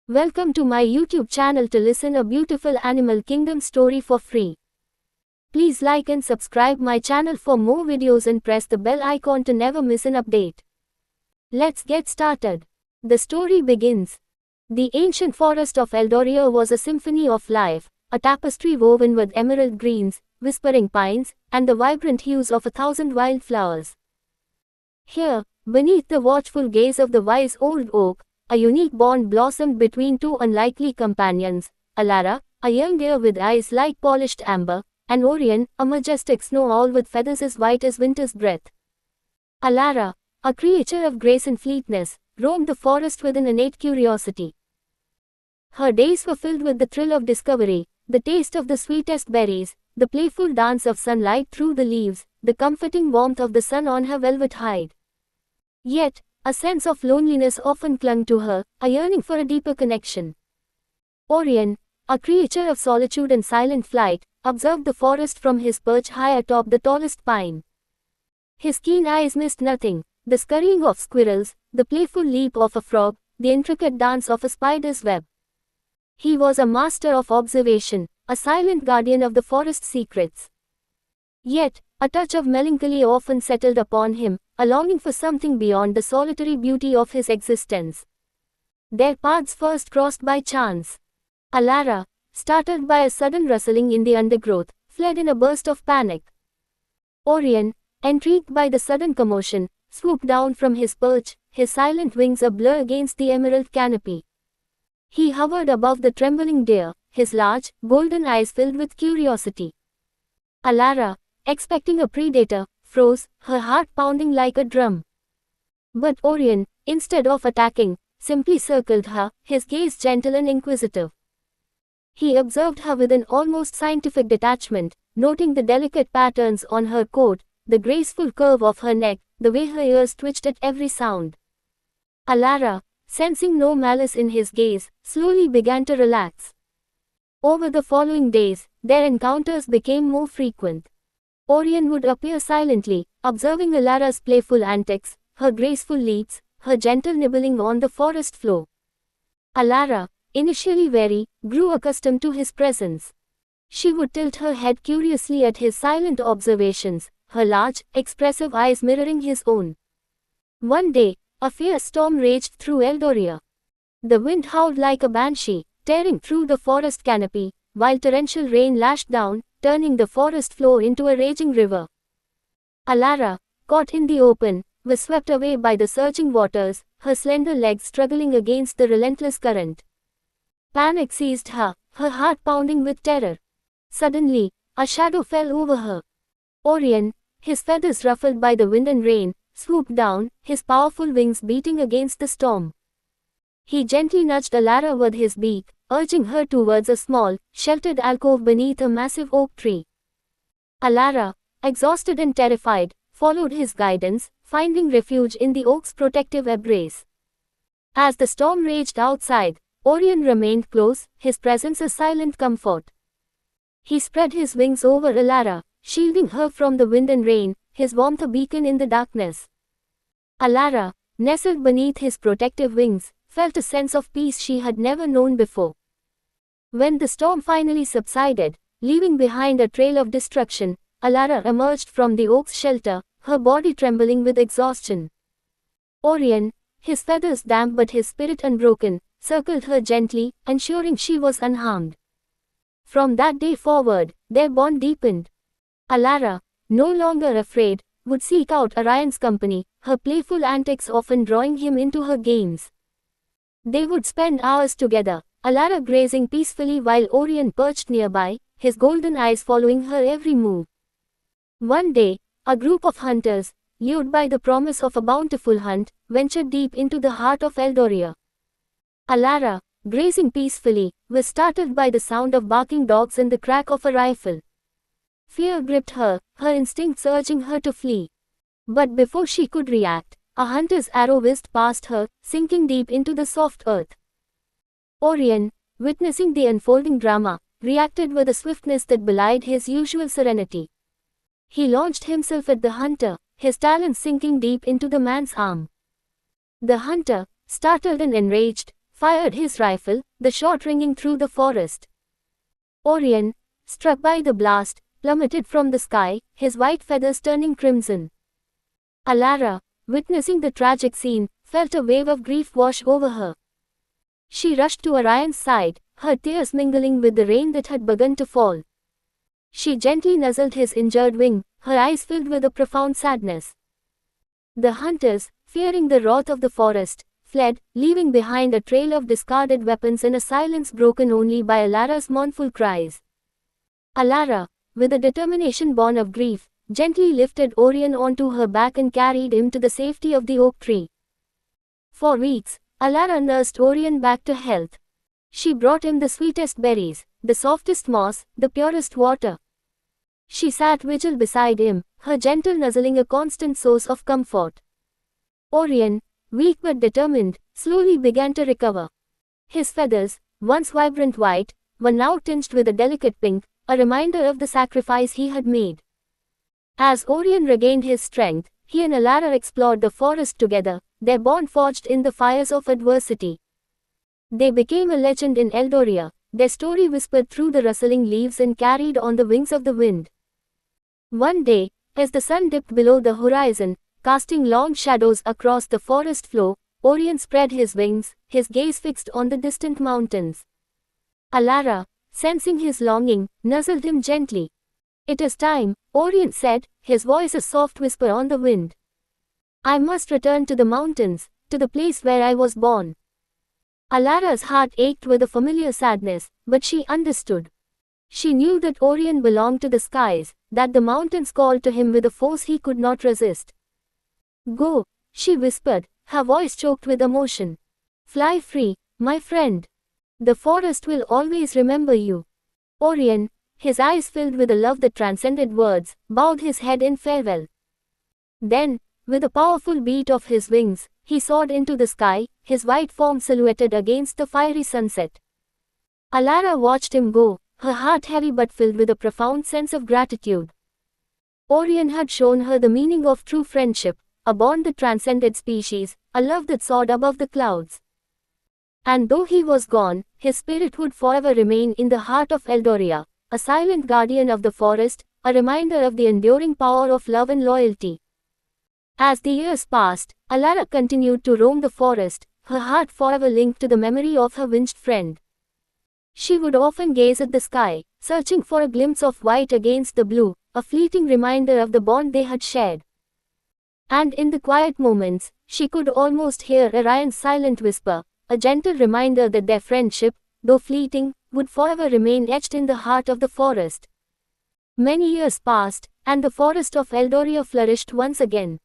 Welcome to my YouTube channel to listen a beautiful animal kingdom story for free. Please like and subscribe my channel for more videos and press the bell icon to never miss an update. Let's get started. The story begins. The ancient forest of Eldoria was a symphony of life, a tapestry woven with emerald greens, whispering pines, and the vibrant hues of 1,000 wildflowers. Here, beneath the watchful gaze of the wise old oak, a unique bond blossomed between two unlikely companions, Alara, a young deer with eyes like polished amber, and Orion, a majestic snow owl with feathers as white as winter's breath. Alara, a creature of grace and fleetness, roamed the forest with an innate curiosity. Her days were filled with the thrill of discovery, the taste of the sweetest berries, the playful dance of sunlight through the leaves, the comforting warmth of the sun on her velvet hide. Yet, a sense of loneliness often clung to her, a yearning for a deeper connection. Orion, a creature of solitude and silent flight, observed the forest from his perch high atop the tallest pine. His keen eyes missed nothing: the scurrying of squirrels, the playful leap of a frog, the intricate dance of a spider's web. He was a master of observation, a silent guardian of the forest's secrets. Yet, a touch of melancholy often settled upon him, a longing for something beyond the solitary beauty of his existence. Their paths first crossed by chance. Alara, startled by a sudden rustling in the undergrowth, fled in a burst of panic. Orion, intrigued by the sudden commotion, swooped down from his perch, his silent wings a blur against the emerald canopy. He hovered above the trembling deer, his large, golden eyes filled with curiosity. Alara, expecting a predator, froze, her heart pounding like a drum. But Orion, instead of attacking, simply circled her, his gaze gentle and inquisitive. He observed her with an almost scientific detachment, noting the delicate patterns on her coat, the graceful curve of her neck, the way her ears twitched at every sound. Alara, sensing no malice in his gaze, slowly began to relax. Over the following days, their encounters became more frequent. Orion would appear silently, observing Alara's playful antics, her graceful leaps, her gentle nibbling on the forest floor. Alara, initially wary, grew accustomed to his presence. She would tilt her head curiously at his silent observations, her large, expressive eyes mirroring his own. One day, a fierce storm raged through Eldoria. The wind howled like a banshee, tearing through the forest canopy, while torrential rain lashed down, turning the forest floor into a raging river. Alara, caught in the open, was swept away by the surging waters, her slender legs struggling against the relentless current. Panic seized her, her heart pounding with terror. Suddenly, a shadow fell over her. Orion, his feathers ruffled by the wind and rain, swooped down, his powerful wings beating against the storm. He gently nudged Alara with his beak, urging her towards a small, sheltered alcove beneath a massive oak tree. Alara, exhausted and terrified, followed his guidance, finding refuge in the oak's protective embrace. As the storm raged outside, Orion remained close, his presence a silent comfort. He spread his wings over Alara, shielding her from the wind and rain, his warmth a beacon in the darkness. Alara, nestled beneath his protective wings, felt a sense of peace she had never known before. When the storm finally subsided, leaving behind a trail of destruction, Alara emerged from the oak's shelter, her body trembling with exhaustion. Orion, his feathers damp but his spirit unbroken, circled her gently, ensuring she was unharmed. From that day forward, their bond deepened. Alara, no longer afraid, would seek out Orion's company, her playful antics often drawing him into her games. They would spend hours together, Alara grazing peacefully while Orion perched nearby, his golden eyes following her every move. One day, a group of hunters, lured by the promise of a bountiful hunt, ventured deep into the heart of Eldoria. Alara, grazing peacefully, was startled by the sound of barking dogs and the crack of a rifle. Fear gripped her, her instincts urging her to flee. But before she could react, a hunter's arrow whizzed past her, sinking deep into the soft earth. Orion, witnessing the unfolding drama, reacted with a swiftness that belied his usual serenity. He launched himself at the hunter, his talons sinking deep into the man's arm. The hunter, startled and enraged, fired his rifle, the shot ringing through the forest. Orion, struck by the blast, plummeted from the sky, his white feathers turning crimson. Alara, witnessing the tragic scene, felt a wave of grief wash over her. She rushed to Orion's side, her tears mingling with the rain that had begun to fall. She gently nuzzled his injured wing, her eyes filled with a profound sadness. The hunters, fearing the wrath of the forest, fled, leaving behind a trail of discarded weapons and a silence broken only by Alara's mournful cries. Alara, with a determination born of grief, gently lifted Orion onto her back and carried him to the safety of the oak tree. For weeks, Alara nursed Orion back to health. She brought him the sweetest berries, the softest moss, the purest water. She sat vigil beside him, her gentle nuzzling a constant source of comfort. Orion, weak but determined, slowly began to recover. His feathers, once vibrant white, were now tinged with a delicate pink, a reminder of the sacrifice he had made. As Orion regained his strength, he and Alara explored the forest together, their bond forged in the fires of adversity. They became a legend in Eldoria, their story whispered through the rustling leaves and carried on the wings of the wind. One day, as the sun dipped below the horizon, casting long shadows across the forest floor, Orion spread his wings, his gaze fixed on the distant mountains. Alara, sensing his longing, nuzzled him gently. "It is time," Orion said, his voice a soft whisper on the wind. "I must return to the mountains, to the place where I was born." Alara's heart ached with a familiar sadness, but she understood. She knew that Orion belonged to the skies, that the mountains called to him with a force he could not resist. "Go," she whispered, her voice choked with emotion. "Fly free, my friend. The forest will always remember you." Orion, his eyes filled with a love that transcended words, bowed his head in farewell. Then, with a powerful beat of his wings, he soared into the sky, his white form silhouetted against the fiery sunset. Alara watched him go, her heart heavy but filled with a profound sense of gratitude. Orion had shown her the meaning of true friendship, a bond that transcended species, a love that soared above the clouds. And though he was gone, his spirit would forever remain in the heart of Eldoria, a silent guardian of the forest, a reminder of the enduring power of love and loyalty. As the years passed, Alara continued to roam the forest, her heart forever linked to the memory of her winged friend. She would often gaze at the sky, searching for a glimpse of white against the blue, a fleeting reminder of the bond they had shared. And in the quiet moments, she could almost hear Orion's silent whisper, a gentle reminder that their friendship, though fleeting, would forever remain etched in the heart of the forest. Many years passed, and the forest of Eldoria flourished once again.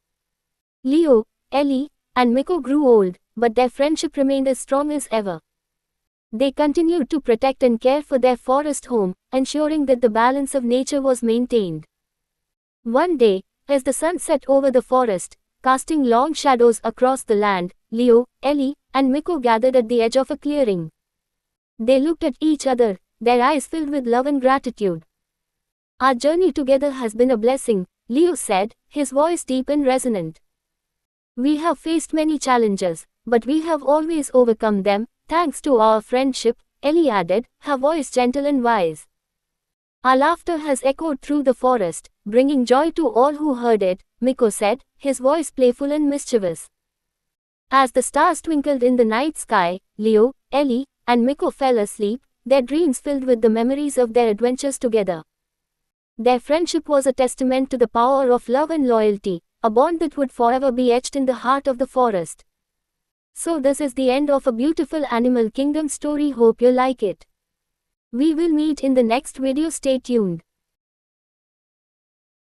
Leo, Ellie, and Miko grew old, but their friendship remained as strong as ever. They continued to protect and care for their forest home, ensuring that the balance of nature was maintained. One day, as the sun set over the forest, casting long shadows across the land, Leo, Ellie, and Miko gathered at the edge of a clearing. They looked at each other, their eyes filled with love and gratitude. "Our journey together has been a blessing," Leo said, his voice deep and resonant. "We have faced many challenges, but we have always overcome them, thanks to our friendship," Ellie added, her voice gentle and wise. "Our laughter has echoed through the forest, bringing joy to all who heard it," Miko said, his voice playful and mischievous. As the stars twinkled in the night sky, Leo, Ellie, and Miko fell asleep, their dreams filled with the memories of their adventures together. Their friendship was a testament to the power of love and loyalty, a bond that would forever be etched in the heart of the forest. So this is the end of a beautiful Animal Kingdom story. Hope you like it. We will meet in the next video. Stay tuned.